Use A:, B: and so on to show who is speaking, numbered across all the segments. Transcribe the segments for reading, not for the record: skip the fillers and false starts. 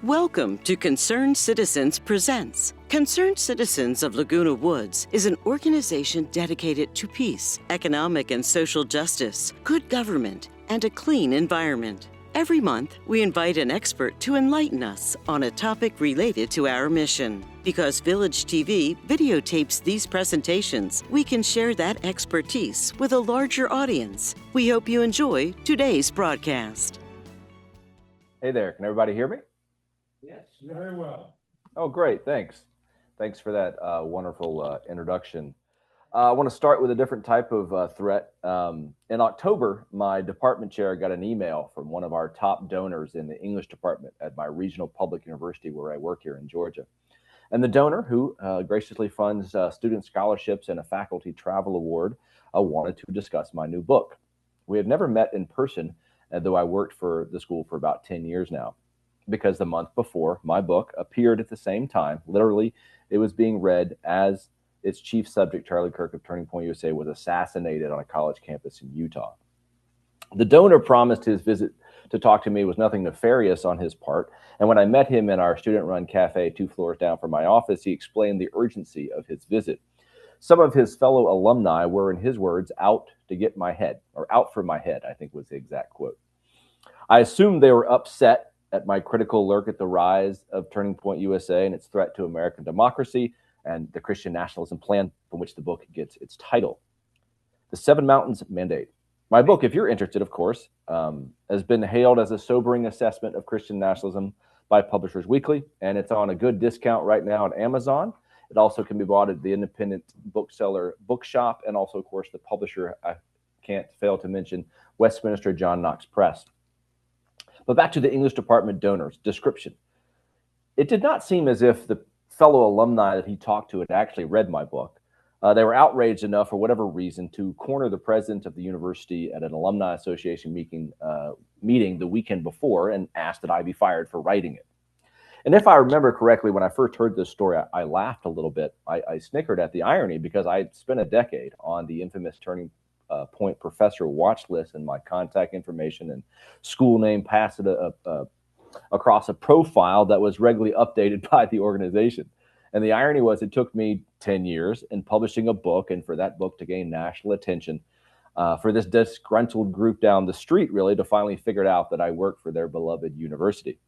A: Welcome to Concerned Citizens Presents. Concerned Citizens of Laguna Woods is an organization dedicated to peace, economic and social justice, good government, and a clean environment. Every month, we invite an expert to enlighten us on a topic related to our mission. Because Village TV videotapes these presentations, we can share that expertise with a larger audience. We hope you enjoy today's broadcast.
B: Hey there, can everybody hear me?
C: Yes, very well.
B: Oh, great, thanks. Thanks for that wonderful introduction. I want to start with a different type of threat. In October, my department chair got an email from one of our top donors in the English department at my regional public university where I work here in Georgia. And the donor, who graciously funds student scholarships and a faculty travel award, wanted to discuss my new book. We had never met in person, though I worked for the school for about 10 years now, because the month before my book appeared at the same time. Literally, it was being read as its chief subject, Charlie Kirk of Turning Point USA, was assassinated on a college campus in Utah. The donor promised his visit to talk to me was nothing nefarious on his part, and when I met him in our student-run cafe 2 floors down from my office, he explained the urgency of his visit. Some of his fellow alumni were, in his words, out to get my head, or out for my head, I think was the exact quote. I assumed they were upset at my critical look at the rise of Turning Point USA and its threat to American democracy and the Christian nationalism plan from which the book gets its title. The Seven Mountains Mandate. My book, if you're interested, of course, has been hailed as a sobering assessment of Christian nationalism by Publishers Weekly, and it's on a good discount right now on Amazon. It also can be bought at the independent bookseller Bookshop, and also, of course, the publisher, I can't fail to mention, Westminster John Knox Press. But back to the English department donors. Description. It did not seem as if the fellow alumni that he talked to had actually read my book. They were outraged enough, for whatever reason, to corner the president of the university at an alumni association meeting the weekend before and asked that I be fired for writing it. And if I remember correctly, when I first heard this story, I laughed a little bit. I snickered at the irony because I spent a decade on the infamous Turning Point professor watch list, and my contact information and school name passed across a profile that was regularly updated by the organization. And the irony was it took me 10 years in publishing a book, and for that book to gain national attention, for this disgruntled group down the street really to finally figure out that I worked for their beloved university.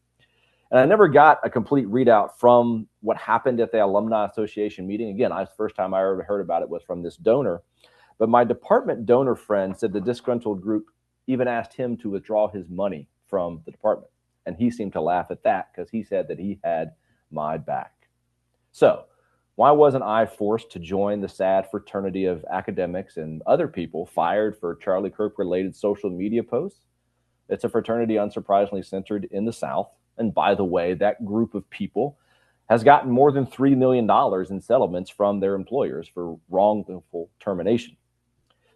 B: And I never got a complete readout from what happened at the Alumni Association meeting. Again, the first time I ever heard about it was from this donor. But my department donor friend said the disgruntled group even asked him to withdraw his money from the department. And he seemed to laugh at that because he said that he had my back. So why wasn't I forced to join the sad fraternity of academics and other people fired for Charlie Kirk-related social media posts? It's a fraternity unsurprisingly centered in the South. And by the way, that group of people has gotten more than $3 million in settlements from their employers for wrongful termination.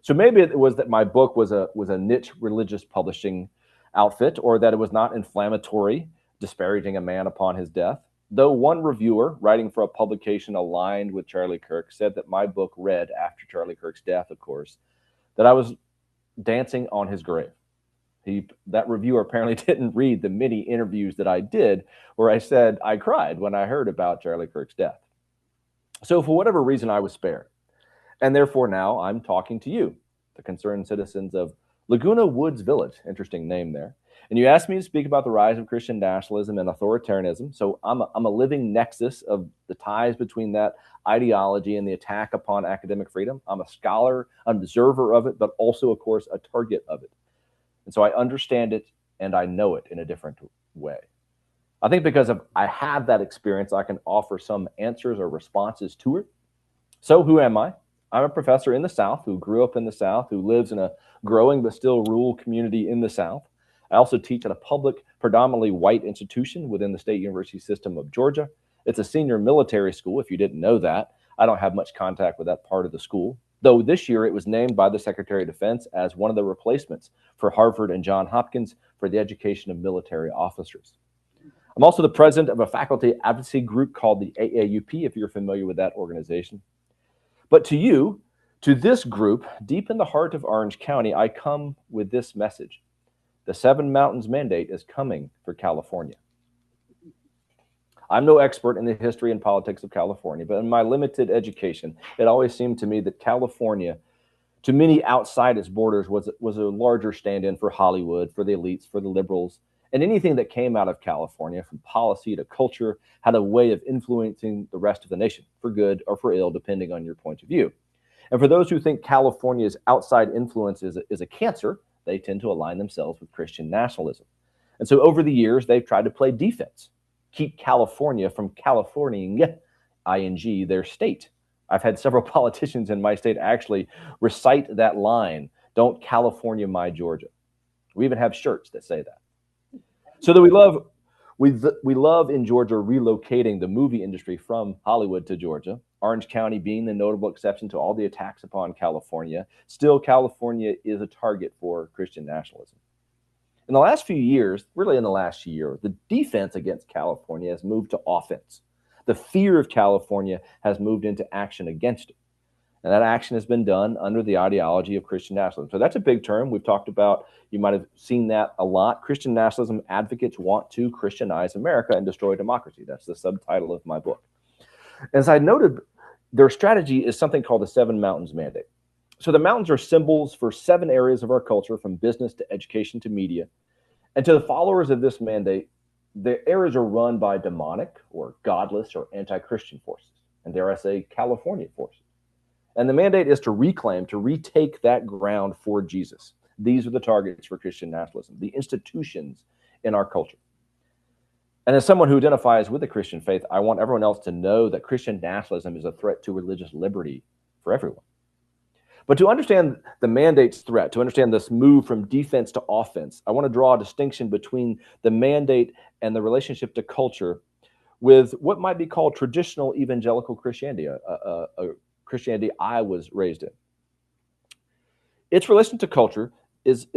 B: So maybe it was that my book was a niche religious publishing outfit, or that it was not inflammatory, disparaging a man upon his death. Though one reviewer, writing for a publication aligned with Charlie Kirk, said that my book read, after Charlie Kirk's death, of course, that I was dancing on his grave. That reviewer apparently didn't read the many interviews that I did where I said I cried when I heard about Charlie Kirk's death. So for whatever reason, I was spared. And therefore now I'm talking to you, the concerned citizens of Laguna Woods Village, interesting name there. And you asked me to speak about the rise of Christian nationalism and authoritarianism. So I'm a living nexus of the ties between that ideology and the attack upon academic freedom. I'm a scholar, an observer of it, but also, of course, a target of it. And so I understand it and I know it in a different way. I think because I have that experience, I can offer some answers or responses to it. So who am I? I'm a professor in the South who grew up in the South, who lives in a growing but still rural community in the South. I also teach at a public, predominantly white institution within the State University system of Georgia. It's a senior military school, if you didn't know that. I don't have much contact with that part of the school, though this year it was named by the Secretary of Defense as one of the replacements for Harvard and Johns Hopkins for the education of military officers. I'm also the president of a faculty advocacy group called the AAUP, if you're familiar with that organization. But to this group, deep in the heart of Orange County, I come with this message. The Seven Mountains Mandate is coming for California. I'm no expert in the history and politics of California, but in my limited education, it always seemed to me that California, to many outside its borders, was a larger stand-in for Hollywood, for the elites, for the liberals, and anything that came out of California, from policy to culture, had a way of influencing the rest of the nation, for good or for ill, depending on your point of view. And for those who think California's outside influence is a cancer, they tend to align themselves with Christian nationalism. And so over the years, they've tried to play defense, keep California from Californiaing, ing, their state. I've had several politicians in my state actually recite that line, "Don't California my Georgia." We even have shirts that say that. So that we love in Georgia relocating the movie industry from Hollywood to Georgia, Orange County being the notable exception to all the attacks upon California. Still, California is a target for Christian nationalism. In the last few years, really in the last year, the defense against California has moved to offense. The fear of California has moved into action against it. And that action has been done under the ideology of Christian nationalism. So that's a big term we've talked about. You might have seen that a lot. Christian nationalism advocates want to Christianize America and destroy democracy. That's the subtitle of my book. As I noted, their strategy is something called the Seven Mountains Mandate. So the mountains are symbols for 7 areas of our culture, from business to education to media. And to the followers of this mandate, the areas are run by demonic or godless or anti-Christian forces, and dare I say, California forces. And the mandate is to reclaim, to retake that ground for Jesus. These are the targets for Christian nationalism, the institutions in our culture. And as someone who identifies with the Christian faith, I want everyone else to know that Christian nationalism is a threat to religious liberty for everyone. But to understand the mandate's threat, to understand this move from defense to offense, I want to draw a distinction between the mandate and the relationship to culture with what might be called traditional evangelical Christianity, a Christianity I was raised in. Its relation to culture is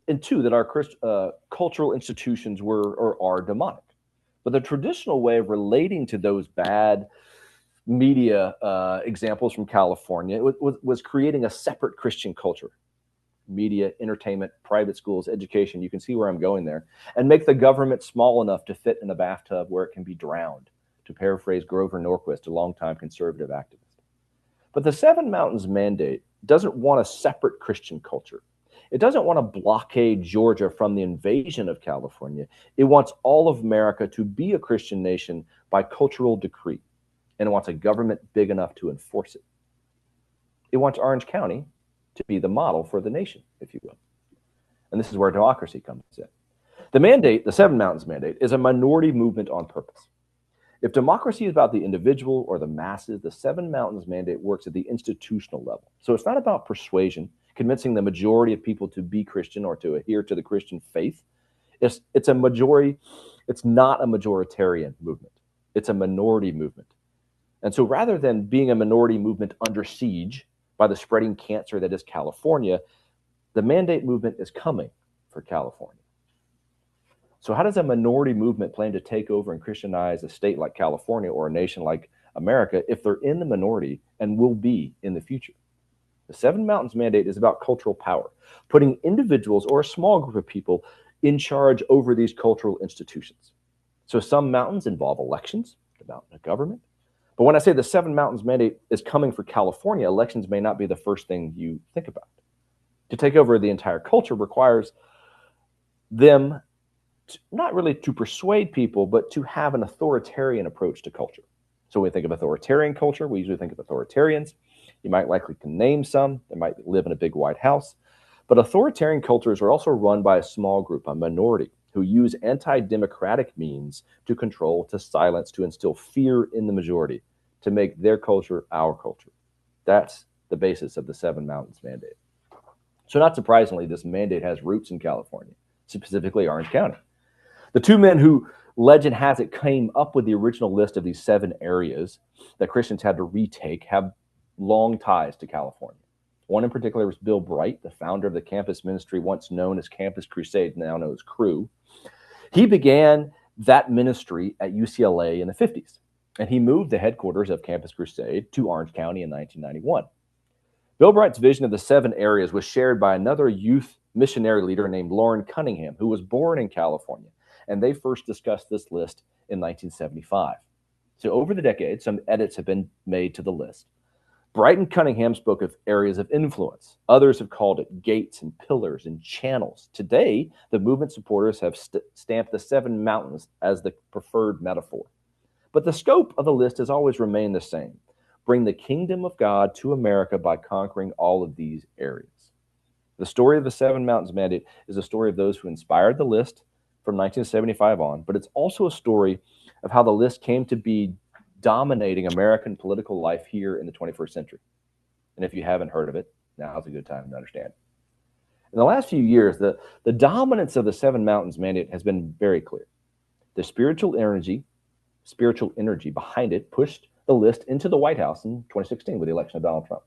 B: in two, that our cultural institutions were or are demonic. But the traditional way of relating to those bad media examples from California was creating a separate Christian culture. Media, entertainment, private schools, education, you can see where I'm going there, and make the government small enough to fit in a bathtub where it can be drowned, to paraphrase Grover Norquist, a longtime conservative activist. But the Seven Mountains Mandate doesn't want a separate Christian culture. It doesn't want to blockade Georgia from the invasion of California. It wants all of America to be a Christian nation by cultural decree, and it wants a government big enough to enforce it. It wants Orange County to be the model for the nation, if you will. And this is where democracy comes in. The mandate, the Seven Mountains Mandate, is a minority movement on purpose. If democracy is about the individual or the masses, the Seven Mountains Mandate works at the institutional level. So it's not about persuasion, convincing the majority of people to be Christian or to adhere to the Christian faith. It's a majority. It's not a majoritarian movement. It's a minority movement. And so rather than being a minority movement under siege by the spreading cancer that is California, the mandate movement is coming for California. So how does a minority movement plan to take over and Christianize a state like California or a nation like America if they're in the minority and will be in the future? The Seven Mountains Mandate is about cultural power, putting individuals or a small group of people in charge over these cultural institutions. So some mountains involve elections, the mountain of government. But when I say the Seven Mountains Mandate is coming for California, elections may not be the first thing you think about. To take over the entire culture requires them not really to persuade people, but to have an authoritarian approach to culture. So when we think of authoritarian culture, we usually think of authoritarians. You might likely can name some. They might live in a big White House. But authoritarian cultures are also run by a small group, a minority, who use anti-democratic means to control, to silence, to instill fear in the majority, to make their culture our culture. That's the basis of the Seven Mountains Mandate. So not surprisingly, this mandate has roots in California, specifically Orange County. The two men who, legend has it, came up with the original list of these 7 areas that Christians had to retake have long ties to California. One in particular was Bill Bright, the founder of the campus ministry once known as Campus Crusade, now known as Cru. He began that ministry at UCLA in the 50s, and he moved the headquarters of Campus Crusade to Orange County in 1991. Bill Bright's vision of the 7 areas was shared by another youth missionary leader named Loren Cunningham, who was born in California. And they first discussed this list in 1975. So over the decades, some edits have been made to the list. Bright and Cunningham spoke of areas of influence. Others have called it gates and pillars and channels. Today, the movement supporters have stamped the seven mountains as the preferred metaphor. But the scope of the list has always remained the same. Bring the kingdom of God to America by conquering all of these areas. The story of the Seven Mountains Mandate is a story of those who inspired the list from 1975 on, but it's also a story of how the list came to be dominating American political life here in the 21st century. And if you haven't heard of it, now's a good time to understand. In the last few years, the dominance of the Seven Mountains Mandate has been very clear. The spiritual energy behind it pushed the list into the White House in 2016 with the election of Donald Trump.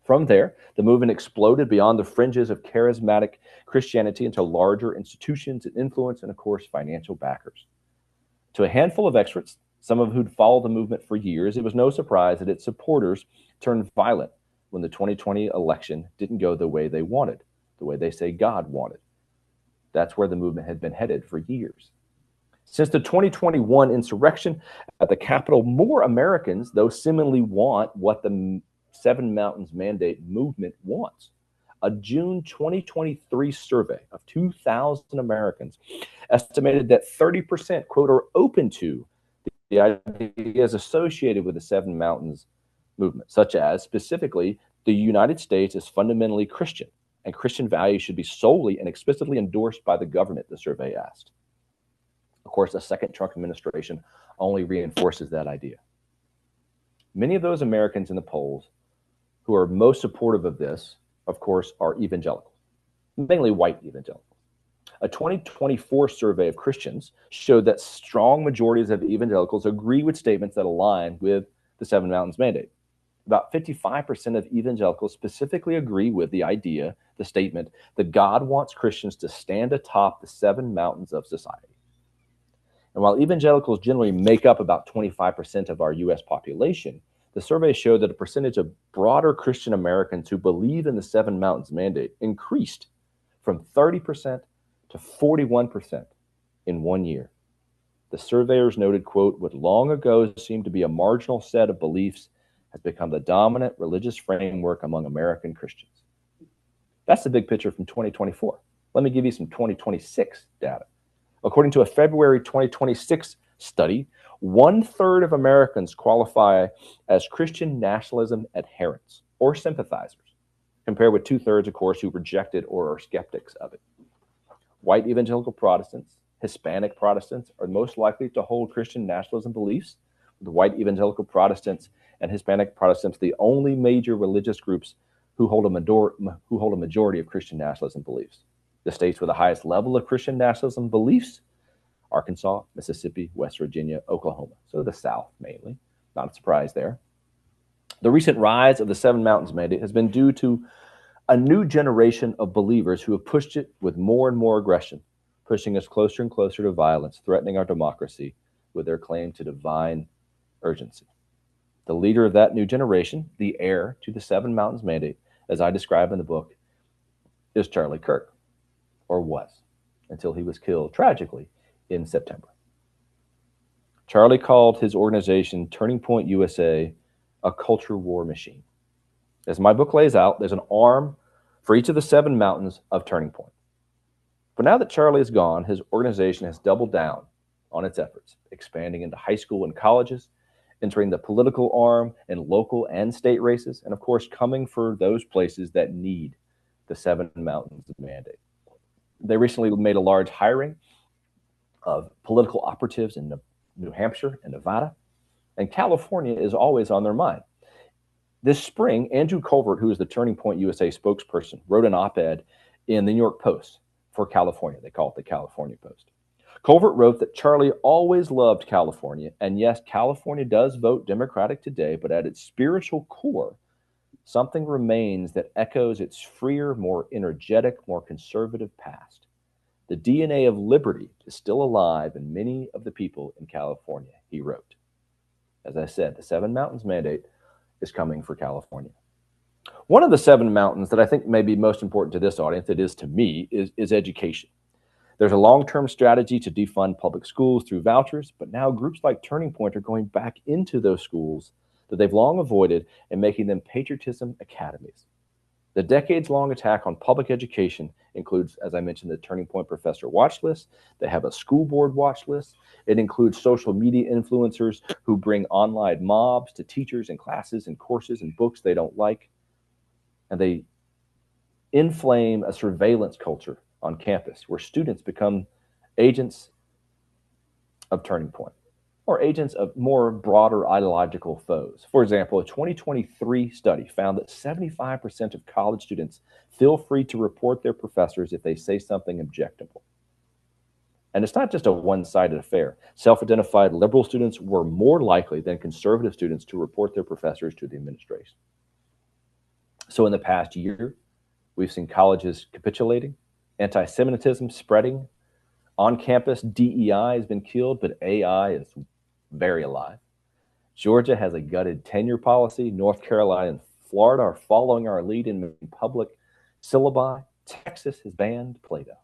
B: From there, the movement exploded beyond the fringes of charismatic Christianity into larger institutions and influence and, of course, financial backers. To a handful of experts, some of who'd followed the movement for years, it was no surprise that its supporters turned violent when the 2020 election didn't go the way they wanted, the way they say God wanted. That's where the movement had been headed for years. Since the 2021 insurrection at the Capitol, more Americans, though, seemingly want what the Seven Mountains Mandate movement wants. A June 2023 survey of 2,000 Americans estimated that 30%, quote, are open to the ideas associated with the Seven Mountains movement, such as specifically the United States is fundamentally Christian, and Christian values should be solely and explicitly endorsed by the government, the survey asked. Of course, the second Trump administration only reinforces that idea. Many of those Americans in the polls who are most supportive of this, of course, are evangelicals, mainly white evangelicals. A 2024 survey of Christians showed that strong majorities of evangelicals agree with statements that align with the Seven Mountains Mandate. About 55% of evangelicals specifically agree with the idea, the statement, that God wants Christians to stand atop the seven mountains of society. And while evangelicals generally make up about 25% of our U.S. population, the survey showed that a percentage of broader Christian Americans who believe in the Seven Mountains Mandate increased from 30% to 41% in 1 year. The surveyors noted, quote, what long ago seemed to be a marginal set of beliefs has become the dominant religious framework among American Christians. That's the big picture from 2024. Let me give you some 2026 data. According to a February 2026 study, 1/3 of Americans qualify as Christian nationalism adherents or sympathizers, compared with 2/3, of course, who reject it or are skeptics of it. White evangelical Protestants, Hispanic Protestants are most likely to hold Christian nationalism beliefs, with white evangelical Protestants and Hispanic Protestants the only major religious groups who hold a majority of Christian nationalism beliefs. The states with the highest level of Christian nationalism beliefs: Arkansas, Mississippi, West Virginia, Oklahoma. So the South mainly. Not a surprise there. The recent rise of the Seven Mountains Mandate has been due to a new generation of believers who have pushed it with more and more aggression, pushing us closer and closer to violence, threatening our democracy with their claim to divine urgency. The leader of that new generation, the heir to the Seven Mountains Mandate, as I describe in the book, is Charlie Kirk, or was, until he was killed tragically in September. Charlie called his organization Turning Point USA a culture war machine. As my book lays out, there's an arm for each of the seven mountains of Turning Point. But now that Charlie is gone, his organization has doubled down on its efforts, expanding into high school and colleges, entering the political arm in local and state races, and of course, coming for those places that need the Seven Mountains Mandate. They recently made a large hiring of political operatives in New Hampshire and Nevada, and California is always on their mind. This spring, Andrew Colbert, who is the Turning Point USA spokesperson, wrote an op-ed in the New York Post for California. They call it the California Post. Colbert wrote that Charlie always loved California, and yes, California does vote Democratic today, but at its spiritual core, something remains that echoes its freer, more energetic, more conservative past. The DNA of liberty is still alive in many of the people in California, he wrote. As I said, the Seven Mountains Mandate is coming for California. One of the seven mountains that I think may be most important to this audience, it is to me, is education. There's a long-term strategy to defund public schools through vouchers, but now groups like Turning Point are going back into those schools that they've long avoided and making them patriotism academies. The decades-long attack on public education includes, as I mentioned, the Turning Point Professor Watch List. They have a school board watch list. It includes social media influencers who bring online mobs to teachers and classes and courses and books they don't like. And they inflame a surveillance culture on campus where students become agents of Turning Point or agents of more broader ideological foes. For example, a 2023 study found that 75% of college students feel free to report their professors if they say something objectionable. And it's not just a one-sided affair. Self-identified liberal students were more likely than conservative students to report their professors to the administration. So in the past year, we've seen colleges capitulating, anti-Semitism spreading. On campus, DEI has been killed, but AI is very alive. Georgia has a gutted tenure policy. North Carolina and Florida are following our lead in public syllabi. Texas has banned Plato.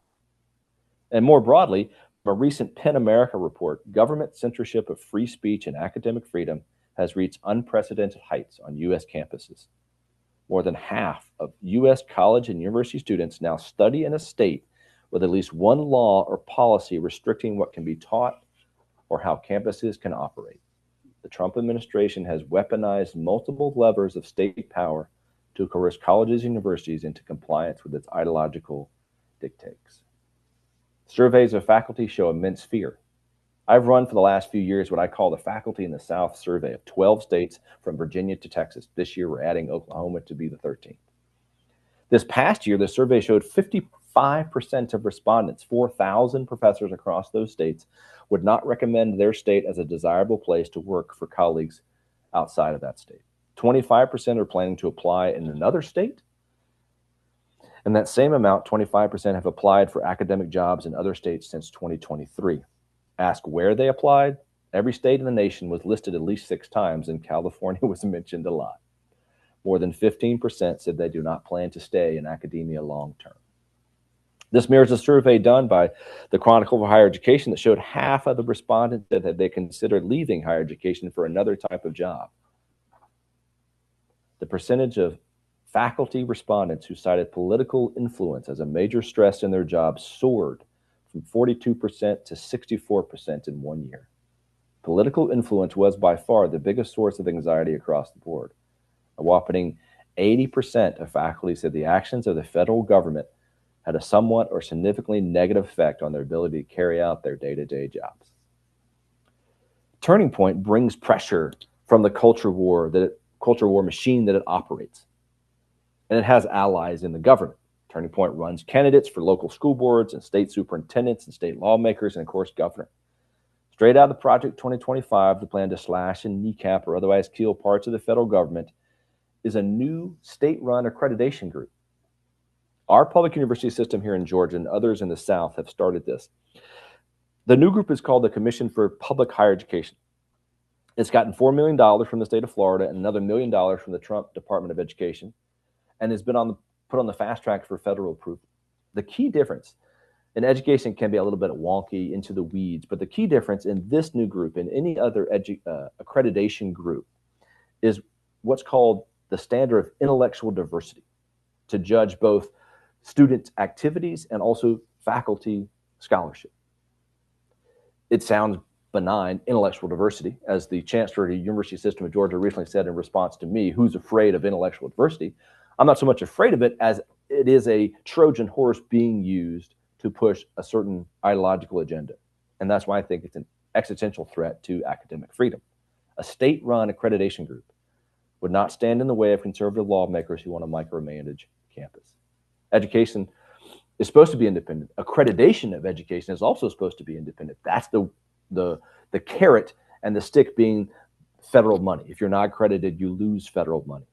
B: And more broadly, from a recent PEN America report, government censorship of free speech and academic freedom has reached unprecedented heights on U.S. campuses. More than half of U.S. college and university students now study in a state with at least one law or policy restricting what can be taught or how campuses can operate. The Trump administration has weaponized multiple levers of state power to coerce colleges and universities into compliance with its ideological dictates. Surveys of faculty show immense fear. I've run for the last few years what I call the Faculty in the South survey of 12 states from Virginia to Texas. This year, we're adding Oklahoma to be the 13th. This past year, the survey showed 55% of respondents, 4,000 professors across those states, would not recommend their state as a desirable place to work for colleagues outside of that state. 25% are planning to apply in another state. And that same amount, 25%, have applied for academic jobs in other states since 2023. Ask where they applied. Every state in the nation was listed at least 6 times, and California was mentioned a lot. More than 15% said they do not plan to stay in academia long term. This mirrors a survey done by the Chronicle of Higher Education that showed half of the respondents said that they considered leaving higher education for another type of job. The percentage of faculty respondents who cited political influence as a major stress in their jobs soared from 42% to 64% in 1 year. Political influence was by far the biggest source of anxiety across the board. A whopping 80% of faculty said the actions of the federal government had a somewhat or significantly negative effect on their ability to carry out their day-to-day jobs. Turning Point brings pressure from the culture war machine that it operates. And it has allies in the government. Turning Point runs candidates for local school boards and state superintendents and state lawmakers and, of course, governor. Straight out of the Project 2025, the plan to slash and kneecap or otherwise kill parts of the federal government is a new state-run accreditation group. Our public university system here in Georgia and others in the South have started this. The new group is called the Commission for Public Higher Education. It's gotten $4 million from the state of Florida and another $1 million from the Trump Department of Education, and has been put on the fast track for federal approval. The key difference, and education can be a little bit wonky, into the weeds, but the key difference in this new group and any other accreditation group is what's called the standard of intellectual diversity to judge both student activities and also faculty scholarship. It sounds benign, intellectual diversity, as the chancellor of the University System of Georgia recently said in response to me, who's afraid of intellectual diversity? I'm not so much afraid of it as it is a Trojan horse being used to push a certain ideological agenda. And that's why I think it's an existential threat to academic freedom. A state-run accreditation group would not stand in the way of conservative lawmakers who want to micromanage campus. Education is supposed to be independent. Accreditation of education is also supposed to be independent. That's the carrot, and the stick being federal money. If you're not accredited, you lose federal money.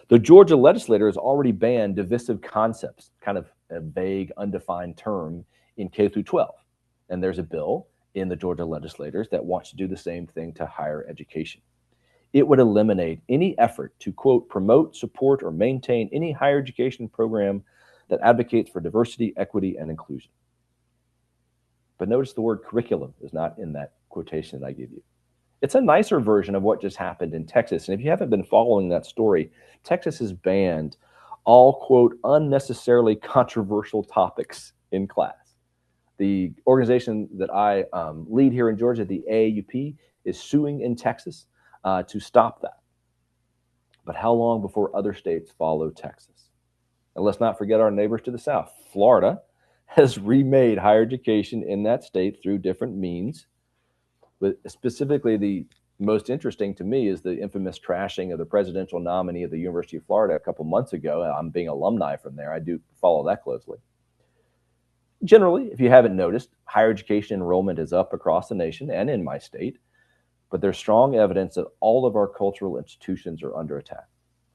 B: The Georgia legislature has already banned divisive concepts, kind of a vague, undefined term, in K through 12. And there's a bill in the Georgia legislators that wants to do the same thing to higher education. It would eliminate any effort to, quote, promote, support, or maintain any higher education program that advocates for diversity, equity, and inclusion. But notice the word curriculum is not in that quotation that I give you. It's a nicer version of what just happened in Texas. And if you haven't been following that story, Texas has banned all, quote, unnecessarily controversial topics in class. The organization that I lead here in Georgia, the AAUP, is suing in Texas to stop that. But how long before other states follow Texas? And let's not forget our neighbors to the south. Florida has remade higher education in that state through different means. But specifically, the most interesting to me is the infamous trashing of the presidential nominee of the University of Florida a couple months ago. I'm being alumni from there. I do follow that closely. Generally, if you haven't noticed, higher education enrollment is up across the nation and in my state, but there's strong evidence that all of our cultural institutions are under attack.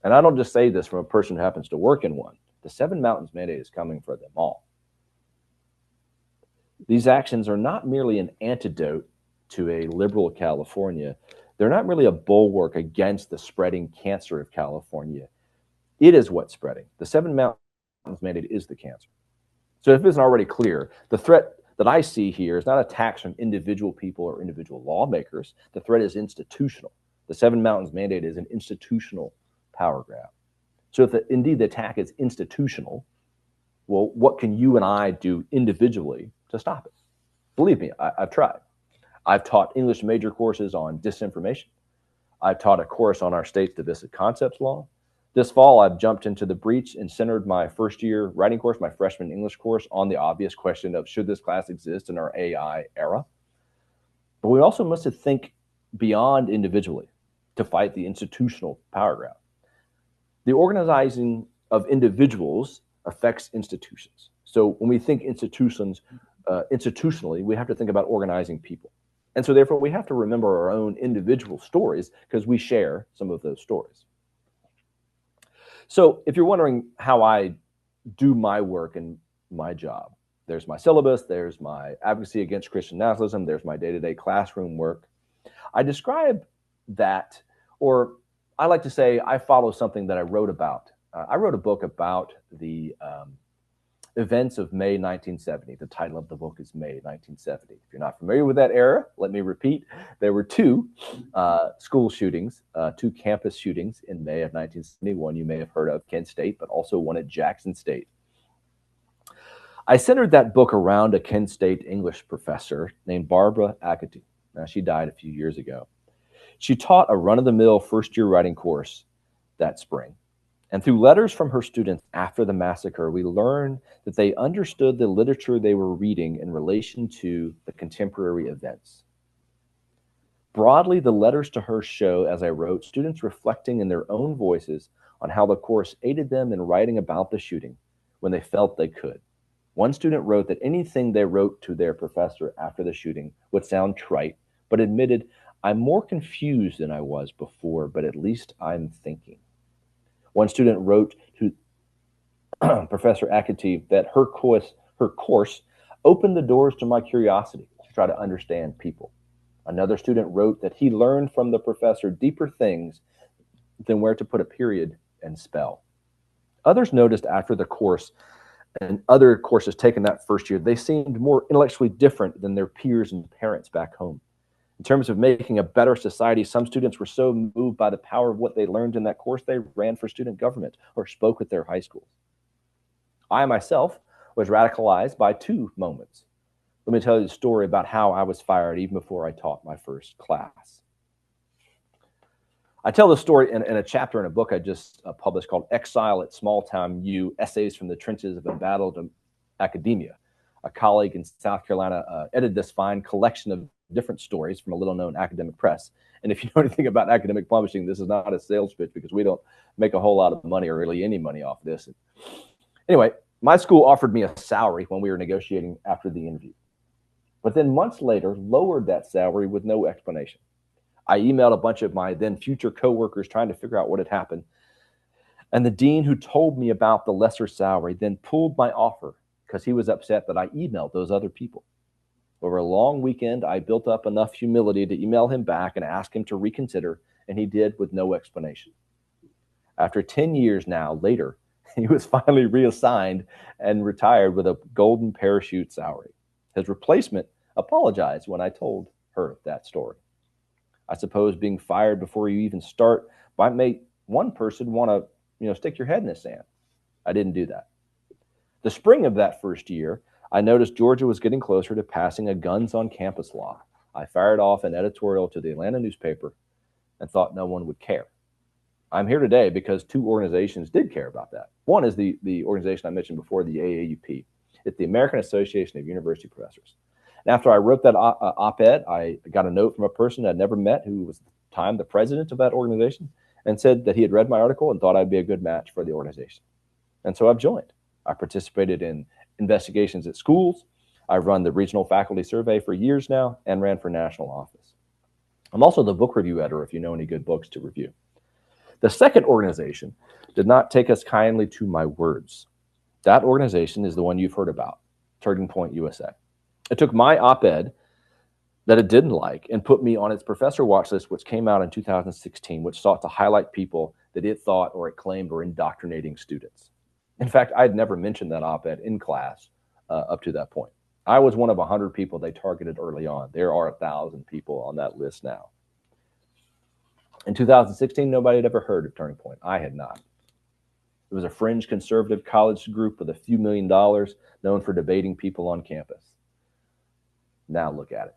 B: And I don't just say this from a person who happens to work in one. The Seven Mountains Mandate is coming for them all. These actions are not merely an antidote to a liberal California. They're not really a bulwark against the spreading cancer of California. It is what's spreading. The Seven Mountains Mandate is the cancer. So if it isn't already clear, the threat that I see here is not attacks from individual people or individual lawmakers. The threat is institutional. The Seven Mountains Mandate is an institutional power grab. So if indeed the attack is institutional, well, what can you and I do individually to stop it? Believe me, I've tried. I've taught English major courses on disinformation. I've taught a course on our state's divisive concepts law. This fall, I've jumped into the breach and centered my first year writing course, my freshman English course, on the obvious question of should this class exist in our AI era? But we also must think beyond individually to fight the institutional power grab. The organizing of individuals affects institutions. So when we think institutions, institutionally, we have to think about organizing people. And so therefore, we have to remember our own individual stories because we share some of those stories. So if you're wondering how I do my work and my job, there's my syllabus, there's my advocacy against Christian nationalism, there's my day-to-day classroom work. I describe that, or I like to say I follow something that I wrote about. I wrote a book about the events of May 1970. The title of the book is May 1970. If you're not familiar with that era, let me repeat. There were two school shootings, two campus shootings in May of 1971. You may have heard of Kent State, but also one at Jackson State. I centered that book around a Kent State English professor named Barbara Akety. Now, she died a few years ago. She taught a run-of-the-mill first-year writing course that spring. And through letters from her students after the massacre, we learned that they understood the literature they were reading in relation to the contemporary events. Broadly, the letters to her show, as I wrote, students reflecting in their own voices on how the course aided them in writing about the shooting when they felt they could. One student wrote that anything they wrote to their professor after the shooting would sound trite, but admitted, "I'm more confused than I was before, but at least I'm thinking." One student wrote to Professor Akety that her course opened the doors to my curiosity to try to understand people. Another student wrote that he learned from the professor deeper things than where to put a period and spell. Others noticed after the course and other courses taken that first year, they seemed more intellectually different than their peers and parents back home. In terms of making a better society, some students were so moved by the power of what they learned in that course, they ran for student government or spoke at their high schools. I myself was radicalized by two moments. Let me tell you the story about how I was fired even before I taught my first class. I tell the story in a chapter in a book I just published called Exile at Small Town U, Essays from the Trenches of Embattled Academia. A colleague in South Carolina edited this fine collection of different stories from a little-known academic press. And if you know anything about academic publishing, this is not a sales pitch because we don't make a whole lot of money or really any money off this. Anyway, my school offered me a salary when we were negotiating after the interview, but then months later lowered that salary with no explanation. I emailed a bunch of my then future coworkers trying to figure out what had happened. And the dean who told me about the lesser salary then pulled my offer because he was upset that I emailed those other people. Over a long weekend, I built up enough humility to email him back and ask him to reconsider, and he did with no explanation. After 10 years now later, he was finally reassigned and retired with a golden parachute salary. His replacement apologized when I told her that story. I suppose being fired before you even start might make one person want to, stick your head in the sand. I didn't do that. The spring of that first year, I noticed Georgia was getting closer to passing a guns on campus law. I fired off an editorial to the Atlanta newspaper and thought no one would care. I'm here today because two organizations did care about that. One is the organization I mentioned before, the AAUP. It's the American Association of University Professors. And after I wrote that op-ed, I got a note from a person I'd never met who was at the time the president of that organization and said that he had read my article and thought I'd be a good match for the organization. And so I've joined. I participated in investigations at schools. I've run the regional faculty survey for years now and ran for national office. I'm also the book review editor if you know any good books to review. The second organization did not take us kindly to my words. That organization is the one you've heard about, Turning Point USA. It took my op-ed that it didn't like and put me on its professor watch list, which came out in 2016, which sought to highlight people that it thought or it claimed were indoctrinating students. In fact, I'd never mentioned that op-ed in class up to that point. I was one of 100 people they targeted early on. There are 1,000 people on that list now. In 2016, nobody had ever heard of Turning Point. I had not. It was a fringe conservative college group with a few $1 million known for debating people on campus. Now look at it.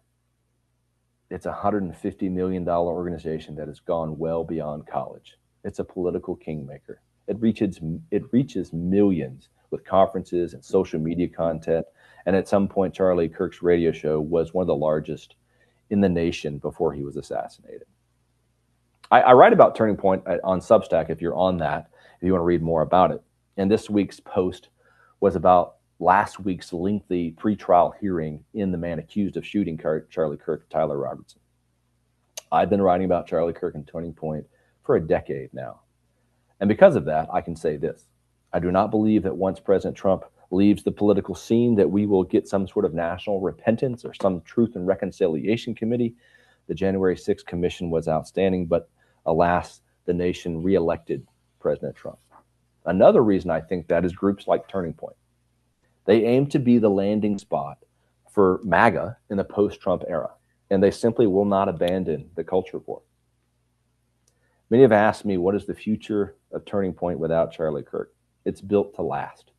B: It's a $150 million organization that has gone well beyond college. It's a political kingmaker. It reaches millions with conferences and social media content. And at some point, Charlie Kirk's radio show was one of the largest in the nation before he was assassinated. I write about Turning Point on Substack if you're on that, if you want to read more about it. And this week's post was about last week's lengthy pretrial hearing in the man accused of shooting Charlie Kirk, Tyler Robertson. I've been writing about Charlie Kirk and Turning Point for a decade now. And because of that, I can say this. I do not believe that once President Trump leaves the political scene that we will get some sort of national repentance or some Truth and Reconciliation Committee. The January 6th commission was outstanding, but alas, the nation reelected President Trump. Another reason I think that is groups like Turning Point. They aim to be the landing spot for MAGA in the post-Trump era, and they simply will not abandon the culture war. Many have asked me, what is the future of Turning Point without Charlie Kirk? It's built to last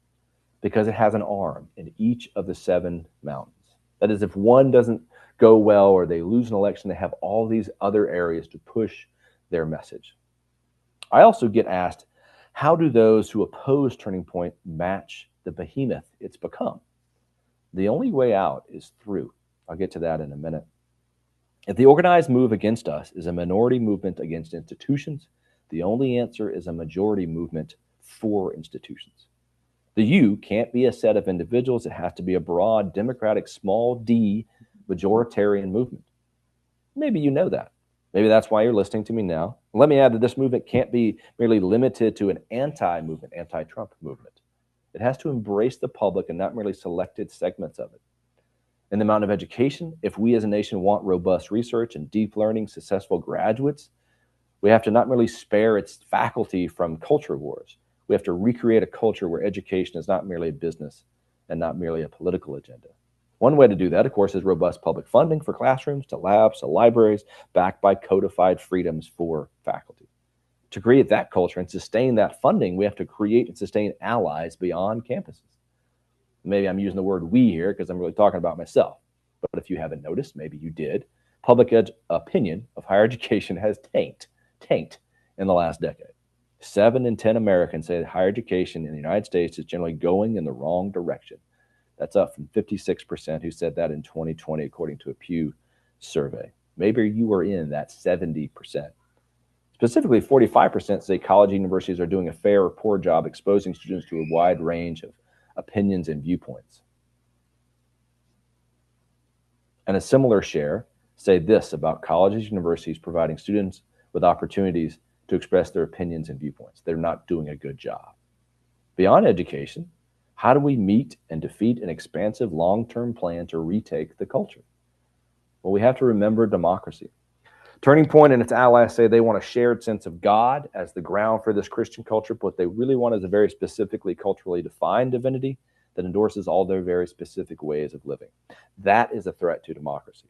B: because it has an arm in each of the 7 mountains. That is, if one doesn't go well or they lose an election, they have all these other areas to push their message. I also get asked, how do those who oppose Turning Point match the behemoth it's become? The only way out is through. I'll get to that in a minute. If the organized move against us is a minority movement against institutions, the only answer is a majority movement for institutions. The U can't be a set of individuals. It has to be a broad, democratic, small d, majoritarian movement. Maybe you know that. Maybe that's why you're listening to me now. Let me add that this movement can't be merely limited to an anti-movement, anti-Trump movement. It has to embrace the public and not merely selected segments of it. In the mountain of education, if we as a nation want robust research and deep learning, successful graduates, we have to not merely spare its faculty from culture wars. We have to recreate a culture where education is not merely a business and not merely a political agenda. One way to do that, of course, is robust public funding for classrooms, to labs, to libraries, backed by codified freedoms for faculty. To create that culture and sustain that funding, we have to create and sustain allies beyond campuses. Maybe I'm using the word we here because I'm really talking about myself. But if you haven't noticed, maybe you did, public opinion of higher education has tanked in the last decade. 7 in 10 Americans say that higher education in the United States is generally going in the wrong direction. That's up from 56% who said that in 2020, according to a Pew survey. Maybe you were in that 70%. Specifically, 45% say college universities are doing a fair or poor job exposing students to a wide range of opinions and viewpoints. And a similar share say this about colleges and universities providing students with opportunities to express their opinions and viewpoints. They're not doing a good job. Beyond education, how do we meet and defeat an expansive long-term plan to retake the culture? Well, we have to remember democracy. Turning Point and its allies say they want a shared sense of God as the ground for this Christian culture, but what they really want is a very specifically culturally defined divinity that endorses all their very specific ways of living. That is a threat to democracy,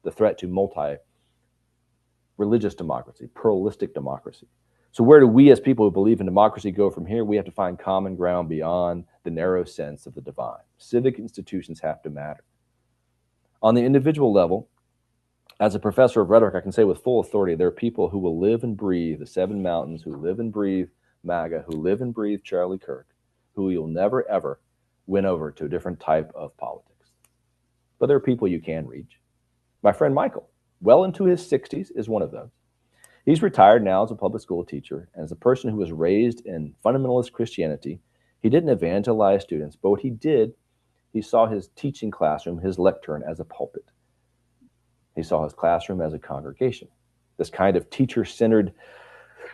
B: the threat to multi-religious democracy, pluralistic democracy. So where do we as people who believe in democracy go from here? We have to find common ground beyond the narrow sense of the divine. Civic institutions have to matter. On the individual level, as a professor of rhetoric, I can say with full authority, there are people who will live and breathe the Seven Mountains, who live and breathe MAGA, who live and breathe Charlie Kirk, who you'll never, ever win over to a different type of politics. But there are people you can reach. My friend Michael, well into his 60s, is one of those. He's retired now as a public school teacher, and as a person who was raised in fundamentalist Christianity, he didn't evangelize students, but what he did, he saw his teaching classroom, his lectern, as a pulpit. He saw his classroom as a congregation. This kind of teacher-centered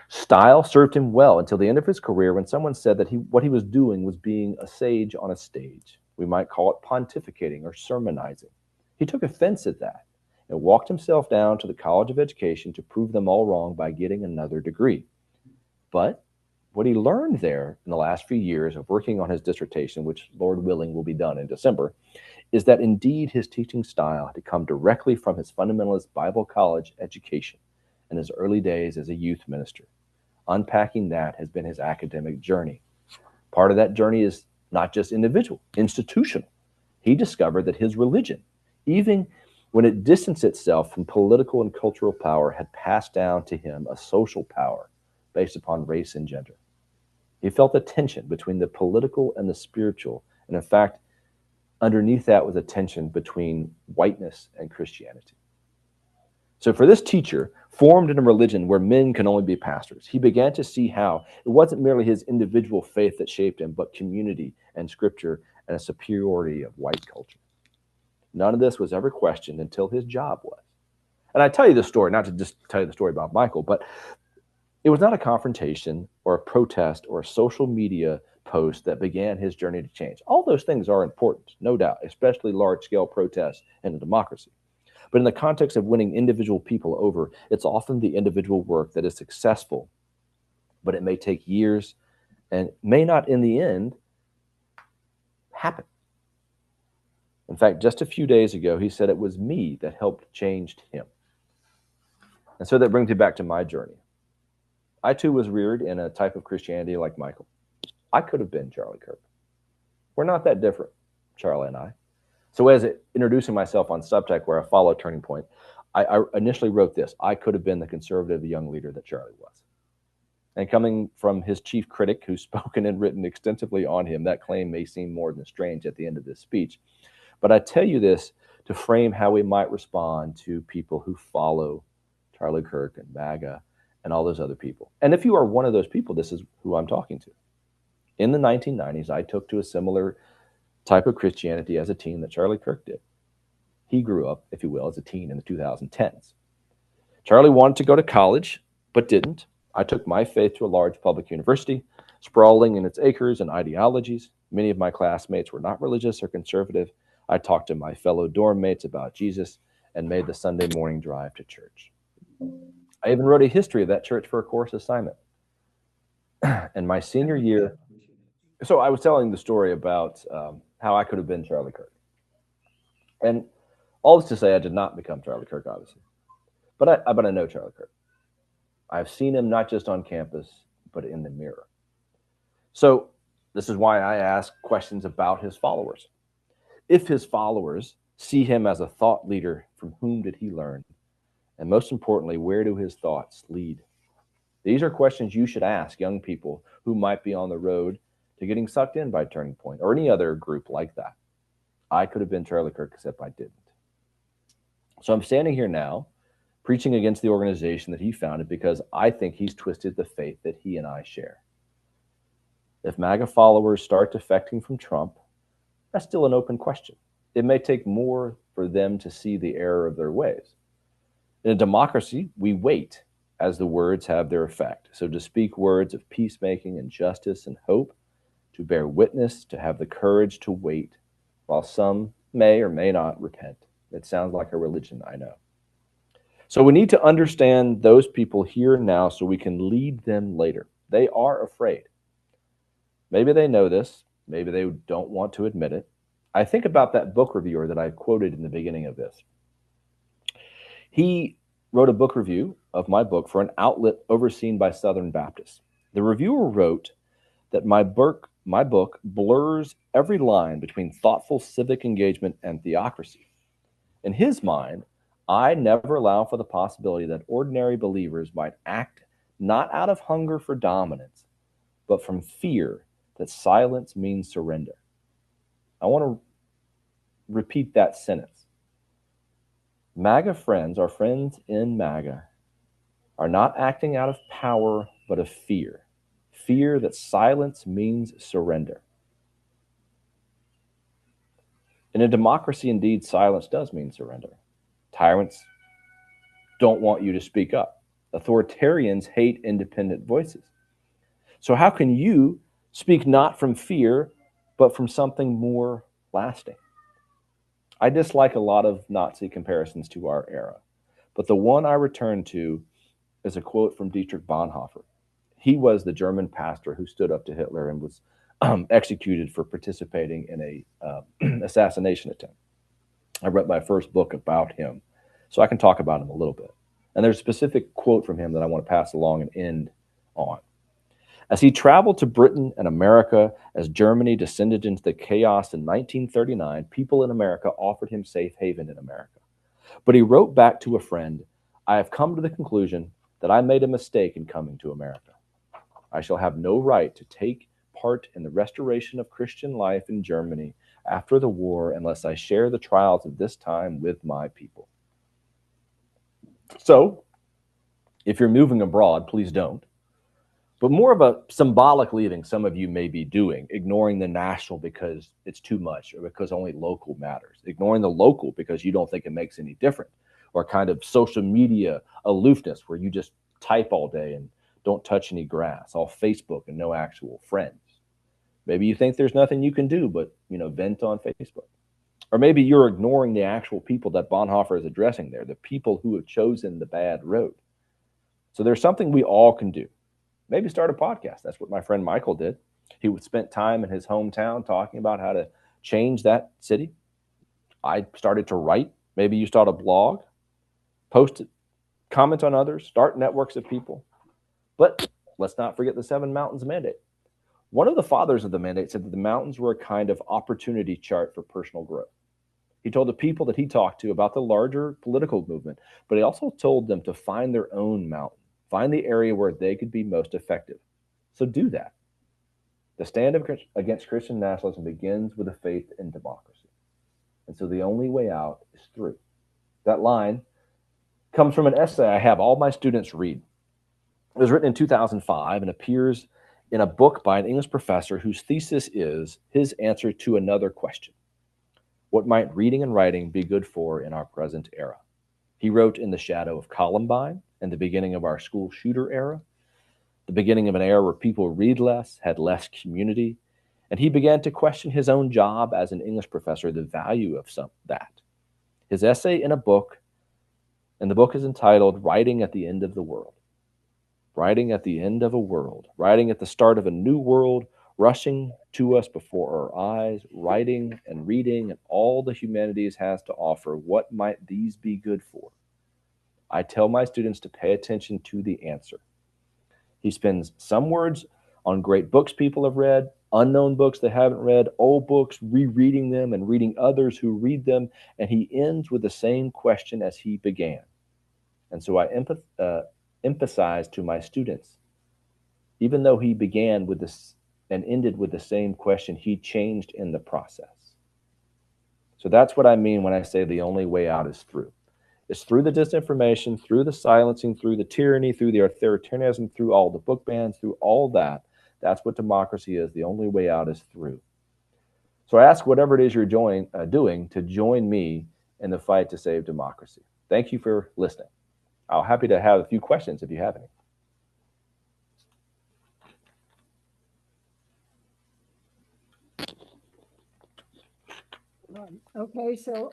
B: style served him well until the end of his career, when someone said that what he was doing was being a sage on a stage. We might call it pontificating or sermonizing. He took offense at that and walked himself down to the College of Education to prove them all wrong by getting another degree. But what he learned there in the last few years of working on his dissertation, which Lord willing will be done in December, is that indeed his teaching style had come directly from his fundamentalist Bible college education in his early days as a youth minister. Unpacking that has been his academic journey. Part of that journey is not just individual, institutional. He discovered that his religion, even when it distanced itself from political and cultural power, had passed down to him a social power based upon race and gender. He felt a tension between the political and the spiritual, and in fact, underneath that was a tension between whiteness and Christianity. So for this teacher, formed in a religion where men can only be pastors, he began to see how it wasn't merely his individual faith that shaped him, but community and scripture and a superiority of white culture. None of this was ever questioned until his job was. And I tell you this story, not to just tell you the story about Michael, but it was not a confrontation or a protest or a social media post that began his journey to change. All those things are important, no doubt, especially large-scale protests in a democracy. But in the context of winning individual people over, it's often the individual work that is successful, but it may take years and may not in the end happen. In fact, just a few days ago, he said it was me that helped change him. And so that brings me back to my journey. I too was reared in a type of Christianity like Michael. I could have been Charlie Kirk. We're not that different, Charlie and I. So as introducing myself on Subtext, where I follow Turning Point, I initially wrote this: I could have been the conservative young leader that Charlie was. And coming from his chief critic, who's spoken and written extensively on him, that claim may seem more than strange at the end of this speech. But I tell you this to frame how we might respond to people who follow Charlie Kirk and MAGA and all those other people. And if you are one of those people, this is who I'm talking to. In the 1990s, I took to a similar type of Christianity as a teen that Charlie Kirk did. He grew up, if you will, as a teen in the 2010s. Charlie wanted to go to college, but didn't. I took my faith to a large public university, sprawling in its acres and ideologies. Many of my classmates were not religious or conservative. I talked to my fellow dorm mates about Jesus and made the Sunday morning drive to church. I even wrote a history of that church for a course assignment. And my senior year, so I was telling the story about how I could have been Charlie Kirk. And all this to say, I did not become Charlie Kirk, obviously. But I know Charlie Kirk. I've seen him not just on campus, but in the mirror. So this is why I ask questions about his followers. If his followers see him as a thought leader, from whom did he learn? And most importantly, where do his thoughts lead? These are questions you should ask young people who might be on the road to getting sucked in by Turning Point or any other group like that. I could have been Charlie Kirk, except I didn't. So I'm standing here now preaching against the organization that he founded because I think he's twisted the faith that he and I share. If MAGA followers start defecting from Trump, that's still an open question. It may take more for them to see the error of their ways. In a democracy, we wait as the words have their effect. So to speak words of peacemaking and justice and hope, to bear witness, to have the courage to wait, while some may or may not repent. It sounds like a religion, I know. So we need to understand those people here and now so we can lead them later. They are afraid. Maybe they know this, Maybe they don't want to admit it. I think about that book reviewer that I quoted in the beginning of this. He wrote a book review of my book for an outlet overseen by Southern Baptists. The reviewer wrote that my book blurs every line between thoughtful civic engagement and theocracy. In his mind, I never allow for the possibility that ordinary believers might act not out of hunger for dominance, but from fear that silence means surrender. I want to repeat that sentence. MAGA friends, our friends in MAGA, are not acting out of power, but of fear. Fear that silence means surrender. In a democracy, indeed, silence does mean surrender. Tyrants don't want you to speak up. Authoritarians hate independent voices. So how can you speak not from fear, but from something more lasting? I dislike a lot of Nazi comparisons to our era, but the one I return to is a quote from Dietrich Bonhoeffer. He was the German pastor who stood up to Hitler and was executed for participating in a assassination attempt. I read my first book about him, so I can talk about him a little bit. And there's a specific quote from him that I want to pass along and end on. As he traveled to Britain and America, as Germany descended into the chaos in 1939, people in America offered him safe haven in America. But he wrote back to a friend, I have come to the conclusion that I made a mistake in coming to America. I shall have no right to take part in the restoration of Christian life in Germany after the war unless I share the trials of this time with my people. So, if you're moving abroad, please don't. But more of a symbolic leaving some of you may be doing, ignoring the national because it's too much or because only local matters, ignoring the local because you don't think it makes any difference, or kind of social media aloofness where you just type all day and don't touch any grass, all Facebook and no actual friends. Maybe you think there's nothing you can do but, vent on Facebook. Or maybe you're ignoring the actual people that Bonhoeffer is addressing there, the people who have chosen the bad road. So there's something we all can do. Maybe start a podcast. That's what my friend Michael did. He would spend time in his hometown talking about how to change that city. I started to write. Maybe you start a blog, post it, comment on others, start networks of people. But let's not forget the 7 Mountains Mandate. One of the fathers of the mandate said that the mountains were a kind of opportunity chart for personal growth. He told the people that he talked to about the larger political movement, but he also told them to find their own mountain, find the area where they could be most effective. So do that. The stand against Christian nationalism begins with a faith in democracy. And so the only way out is through. That line comes from an essay I have all my students read. It was written in 2005 and appears in a book by an English professor whose thesis is his answer to another question. What might reading and writing be good for in our present era? He wrote in the shadow of Columbine and the beginning of our school shooter era, the beginning of an era where people read less, had less community, and he began to question his own job as an English professor, the value of that. His essay in a book, and the book is entitled Writing at the End of the World. Writing at the end of a world, writing at the start of a new world, rushing to us before our eyes, writing and reading and all the humanities has to offer. What might these be good for? I tell my students to pay attention to the answer. He spends some words on great books people have read, unknown books they haven't read, old books, rereading them and reading others who read them, and he ends with the same question as he began. And so I emphasize to my students, even though he began with this and ended with the same question, he changed in the process. So that's what I mean when I say the only way out is through. It's through the disinformation, through the silencing, through the tyranny, through the authoritarianism, through all the book bans, through all that. That's what democracy is. The only way out is through. So I ask whatever it is you're doing to join me in the fight to save democracy. Thank you for listening. I'm happy to have a few questions if you have any.
D: Okay, so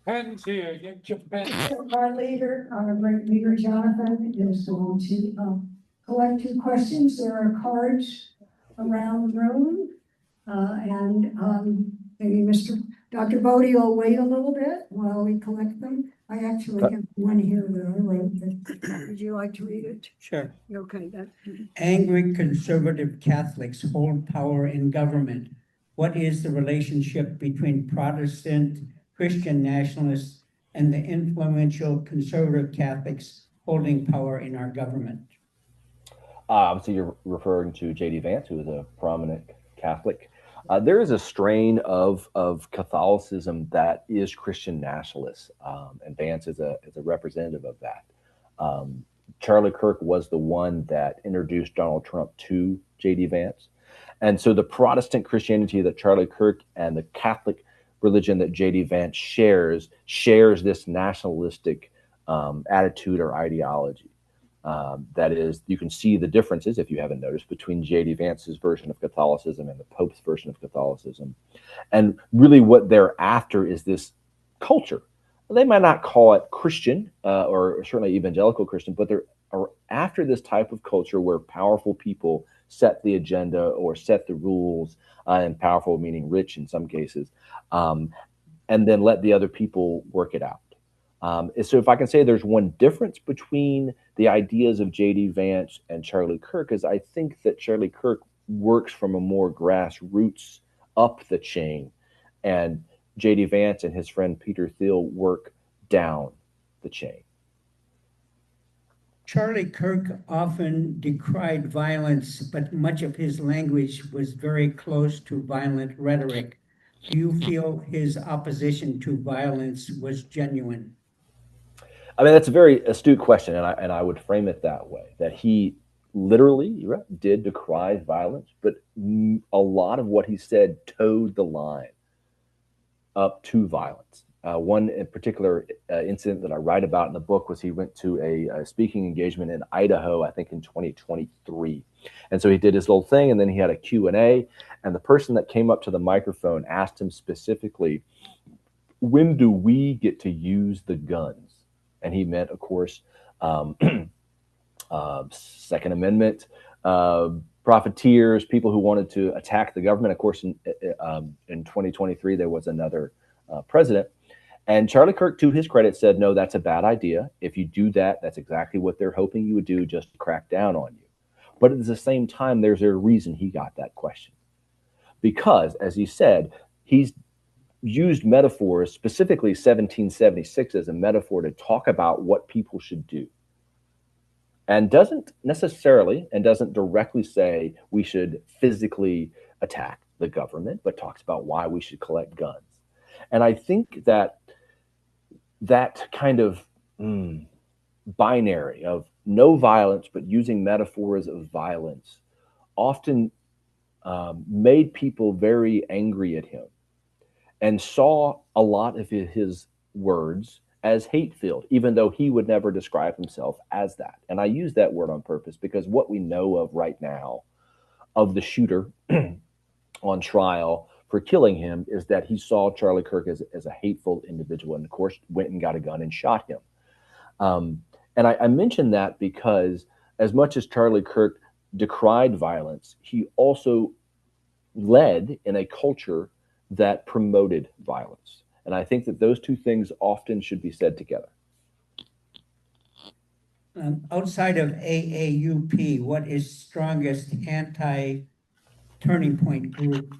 C: Pens here, get your pen.
D: our leader, our great leader, Jonathan, is going to collect 2 questions. There are cards around the room. Maybe Dr. Boedy will wait a little bit while we collect them. I actually have one here that I wrote. Would you like to read it?
E: Sure.
D: Okay, that.
E: Angry conservative Catholics hold power in government. What is the relationship between Protestant Christian nationalists and the influential conservative Catholics holding power in our government?
B: So you're referring to J.D. Vance, who is a prominent Catholic. There is a strain of Catholicism that is Christian nationalist, and Vance is a representative of that. Charlie Kirk was the one that introduced Donald Trump to J.D. Vance. And so the Protestant Christianity that Charlie Kirk and the Catholic religion that J.D. Vance shares this nationalistic attitude or ideology. That is, you can see the differences, if you haven't noticed, between J.D. Vance's version of Catholicism and the Pope's version of Catholicism. And really what they're after is this culture. They might not call it Christian or certainly evangelical Christian, but they're after this type of culture where powerful people set the agenda or set the rules, and powerful meaning rich in some cases, and then let the other people work it out. So if I can say there's one difference between the ideas of J.D. Vance and Charlie Kirk is I think that Charlie Kirk works from a more grassroots up the chain, and J.D. Vance and his friend Peter Thiel work down the chain.
E: Charlie Kirk often decried violence, but much of his language was very close to violent rhetoric. Do you feel his opposition to violence was genuine?
B: I mean, that's a very astute question, and I would frame it that way, that he literally did decry violence, but a lot of what he said towed the line up to violence. One in particular incident that I write about in the book was he went to a speaking engagement in Idaho, I think in 2023. And so he did his little thing, and then he had a Q&A, and the person that came up to the microphone asked him specifically, when do we get to use the guns? And he meant, of course, Second Amendment, profiteers, people who wanted to attack the government. Of course, in 2023, there was another president. And Charlie Kirk, to his credit, said, no, that's a bad idea. If you do that, that's exactly what they're hoping you would do, just to crack down on you. But at the same time, there's a reason he got that question. Because, as he said, he's used metaphors, specifically 1776 as a metaphor to talk about what people should do. And doesn't necessarily and doesn't directly say we should physically attack the government, but talks about why we should collect guns. And I think that kind of binary of no violence, but using metaphors of violence often made people very angry at him and saw a lot of his words as hate-filled, even though he would never describe himself as that. And I use that word on purpose because what we know of right now of the shooter on trial for killing him is that he saw Charlie Kirk as a hateful individual, and of course went and got a gun and shot him. And I mention that because as much as Charlie Kirk decried violence, he also led in a culture that promoted violence. And I think that those two things often should be said together.
E: Outside of AAUP, what is strongest anti-turning point group?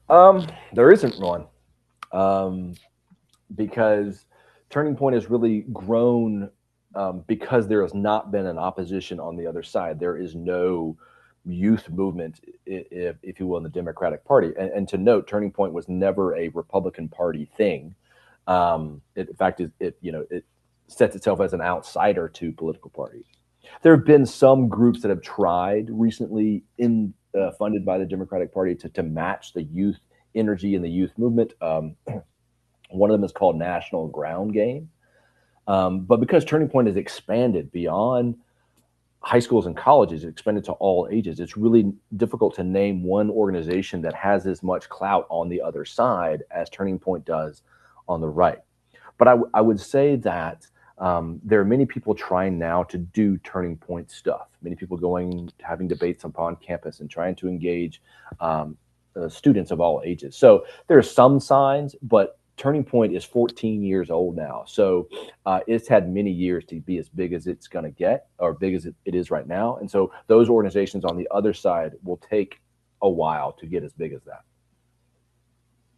B: There isn't one, because Turning Point has really grown because there has not been an opposition on the other side. There is no youth movement, if you will, in the Democratic Party. And to note, Turning Point was never a Republican Party thing. In fact, it sets itself as an outsider to political parties. There have been some groups that have tried recently, funded by the Democratic Party, to match the youth energy and the youth movement. One of them is called National Ground Game. But because Turning Point has expanded beyond high schools and colleges, it's expanded to all ages, it's really difficult to name one organization that has as much clout on the other side as Turning Point does on the right. But I would say that There are many people trying now to do Turning Point stuff. Many people having debates upon campus and trying to engage students of all ages. So there are some signs, but Turning Point is 14 years old now. So it's had many years to be as big as it's going to get, or big as it is right now. And so those organizations on the other side will take a while to get as big as that.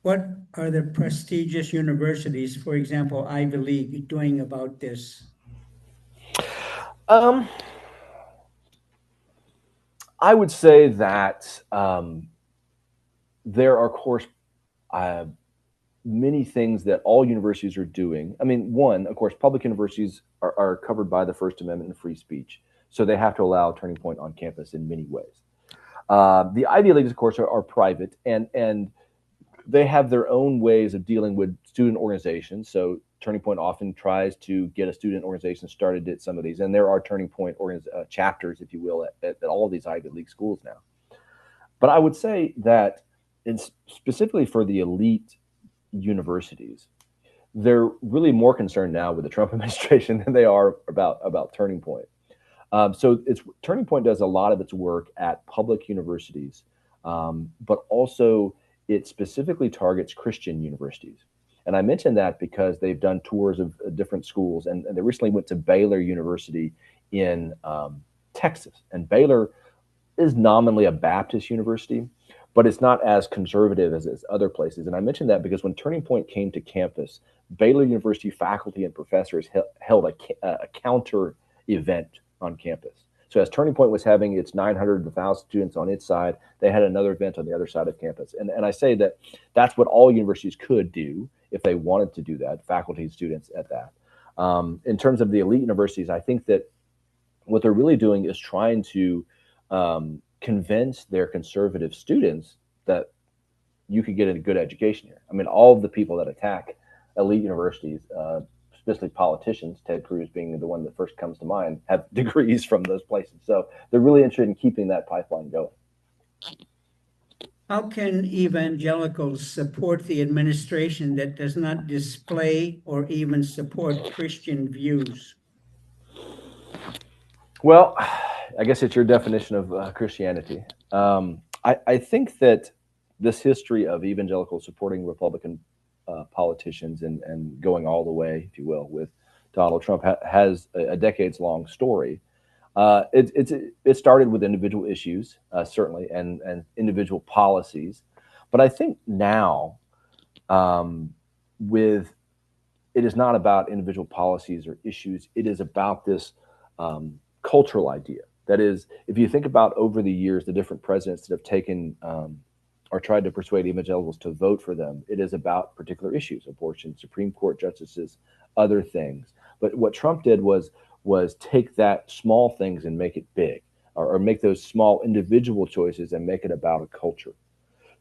E: What are the prestigious universities, for example, Ivy League, doing about this?
B: I would say that there are, of course, many things that all universities are doing. I mean, one, of course, public universities are covered by the First Amendment and free speech. So they have to allow Turning Point on campus in many ways. The Ivy Leagues, of course, are private, and they have their own ways of dealing with student organizations. So Turning Point often tries to get a student organization started at some of these. And there are Turning Point chapters, if you will, at all of these Ivy League schools now. But I would say that specifically for the elite universities, they're really more concerned now with the Trump administration than they are about Turning Point. So Turning Point does a lot of its work at public universities, but also it specifically targets Christian universities. And I mention that because they've done tours of different schools, and they recently went to Baylor University in Texas. And Baylor is nominally a Baptist university, but it's not as conservative as other places. And I mention that because when Turning Point came to campus, Baylor University faculty and professors held a counter event on campus. So as Turning Point was having its 900 to 1,000 students on its side, they had another event on the other side of campus. And I say that that's what all universities could do if they wanted to do that, faculty and students at that. In terms of the elite universities, I think that what they're really doing is trying to convince their conservative students that you could get a good education here. I mean, all of the people that attack elite universities, especially politicians, Ted Cruz being the one that first comes to mind, have degrees from those places. So they're really interested in keeping that pipeline going.
E: How can evangelicals support the administration that does not display or even support Christian views?
B: Well, I guess it's your definition of Christianity. I think that this history of evangelicals supporting Republican politicians and going all the way, if you will, with Donald Trump has a decades-long story. It started with individual issues, certainly, and individual policies. But I think now, it is not about individual policies or issues. It is about this cultural idea. That is, if you think about over the years, the different presidents that have taken or tried to persuade evangelicals to vote for them, it is about particular issues: abortion, Supreme Court justices, other things. But what Trump did was take that small things and make it big, or make those small individual choices and make it about a culture.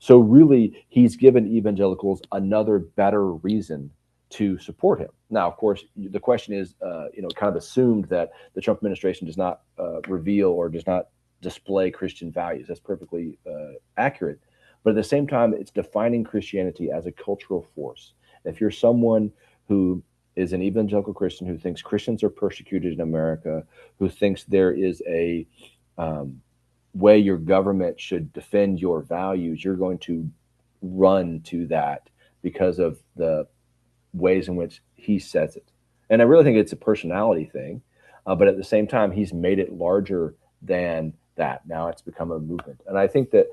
B: So really, he's given evangelicals another better reason to support him. Now, of course, the question is, kind of assumed that the Trump administration does not reveal or does not display Christian values. That's perfectly accurate. But at the same time, it's defining Christianity as a cultural force. If you're someone who is an evangelical Christian who thinks Christians are persecuted in America, who thinks there is a way your government should defend your values, you're going to run to that because of the ways in which he says it. And I really think it's a personality thing, but at the same time, he's made it larger than that. Now it's become a movement. And I think that,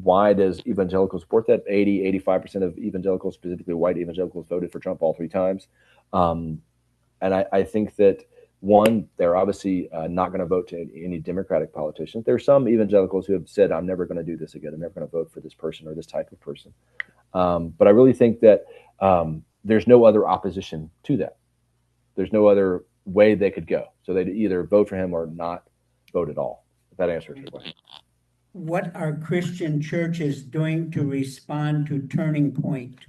B: why does evangelicals support that? 85% of evangelicals, specifically white evangelicals, voted for Trump all three times. And I think that, one, they're obviously not going to vote to any Democratic politicians. There are some evangelicals who have said, I'm never going to do this again. I'm never going to vote for this person or this type of person. But I really think that there's no other opposition to that. There's no other way they could go. So they'd either vote for him or not vote at all. If that answers your question.
E: What are Christian churches doing to respond to Turning Point?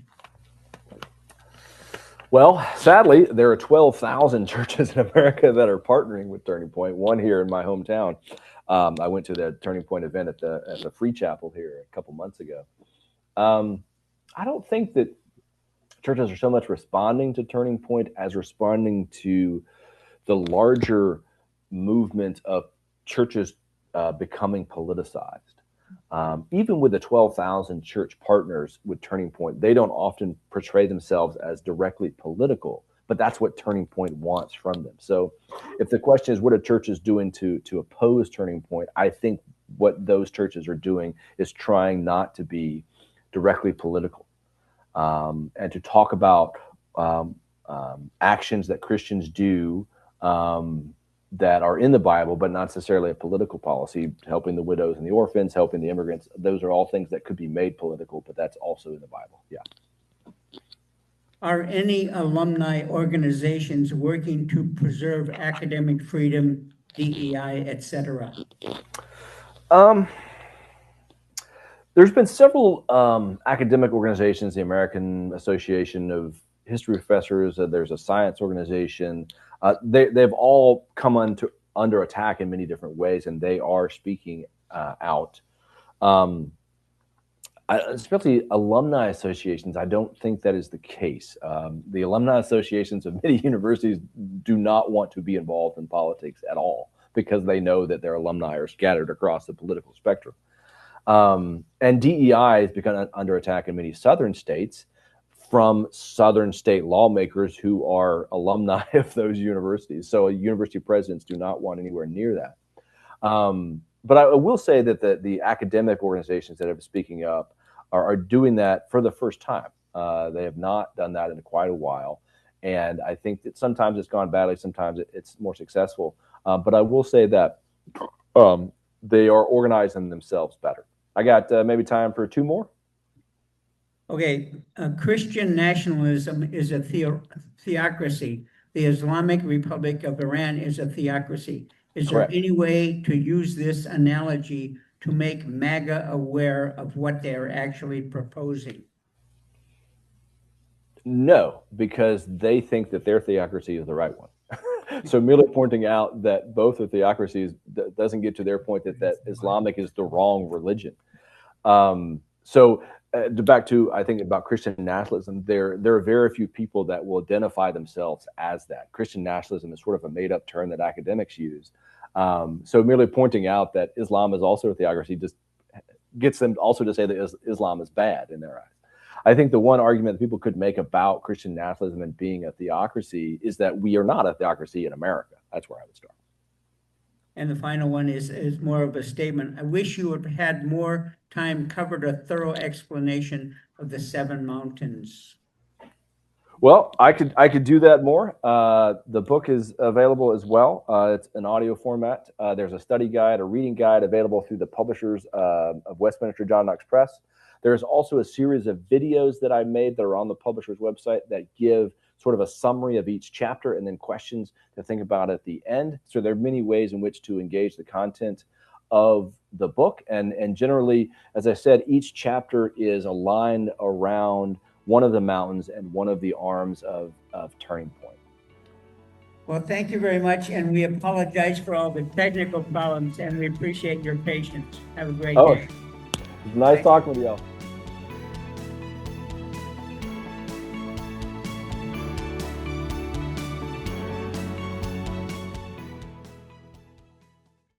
B: Well, sadly, there are 12,000 churches in America that are partnering with Turning Point. One here in my hometown. I went to the Turning Point event at the Free Chapel here a couple months ago. I don't think that churches are so much responding to Turning Point as responding to the larger movement of churches becoming politicized. Even with the 12,000 church partners with Turning Point, they don't often portray themselves as directly political, but that's what Turning Point wants from them. So if the question is, what are churches doing to oppose Turning Point? I think what those churches are doing is trying not to be directly political, and to talk about actions that Christians do that are in the Bible, but not necessarily a political policy, helping the widows and the orphans, helping the immigrants. Those are all things that could be made political, but that's also in the Bible. Yeah.
E: Are any alumni organizations working to preserve academic freedom, DEI, etc.?
B: There's been several academic organizations, the American Association of History Professors, there's a science organization. They've all come under attack in many different ways, and they are speaking out. Especially alumni associations, I don't think that is the case. The alumni associations of many universities do not want to be involved in politics at all because they know that their alumni are scattered across the political spectrum. And DEI has become under attack in many southern states from southern state lawmakers who are alumni of those universities. So university presidents do not want anywhere near that. But I will say that the academic organizations that are speaking up are doing that for the first time. They have not done that in quite a while. And I think that sometimes it's gone badly, sometimes it's more successful. But I will say that they are organizing themselves better. I got maybe time for two more.
E: Okay, Christian nationalism is a theocracy. The Islamic Republic of Iran is a theocracy. Is there any way to use this analogy to make MAGA aware of what they are actually proposing?
B: No, because they think that their theocracy is the right one. So merely pointing out that both are theocracies doesn't get to their point that Islamic is the wrong religion. Back to, I think, about Christian nationalism, there are very few people that will identify themselves as that. Christian nationalism is sort of a made-up term that academics use. So merely pointing out that Islam is also a theocracy just gets them also to say that Islam is bad in their eyes. I think the one argument that people could make about Christian nationalism and being a theocracy is that we are not a theocracy in America. That's where I would start.
E: And the final one is more of a statement. I wish you had had more time covered a thorough explanation of the 7 mountains.
B: Well, I could do that more. The book is available as well. It's an audio format. There's a study guide, a reading guide available through the publishers of Westminster John Knox Press. There's also a series of videos that I made that are on the publisher's website that give sort of a summary of each chapter and then questions to think about at the end. So there are many ways in which to engage the content of the book. And generally, as I said, each chapter is aligned around one of the mountains and one of the arms of Turning Point.
E: Well, thank you very much. And we apologize for all the technical problems and we appreciate your patience. Have a great day.
B: Nice talking with y'all.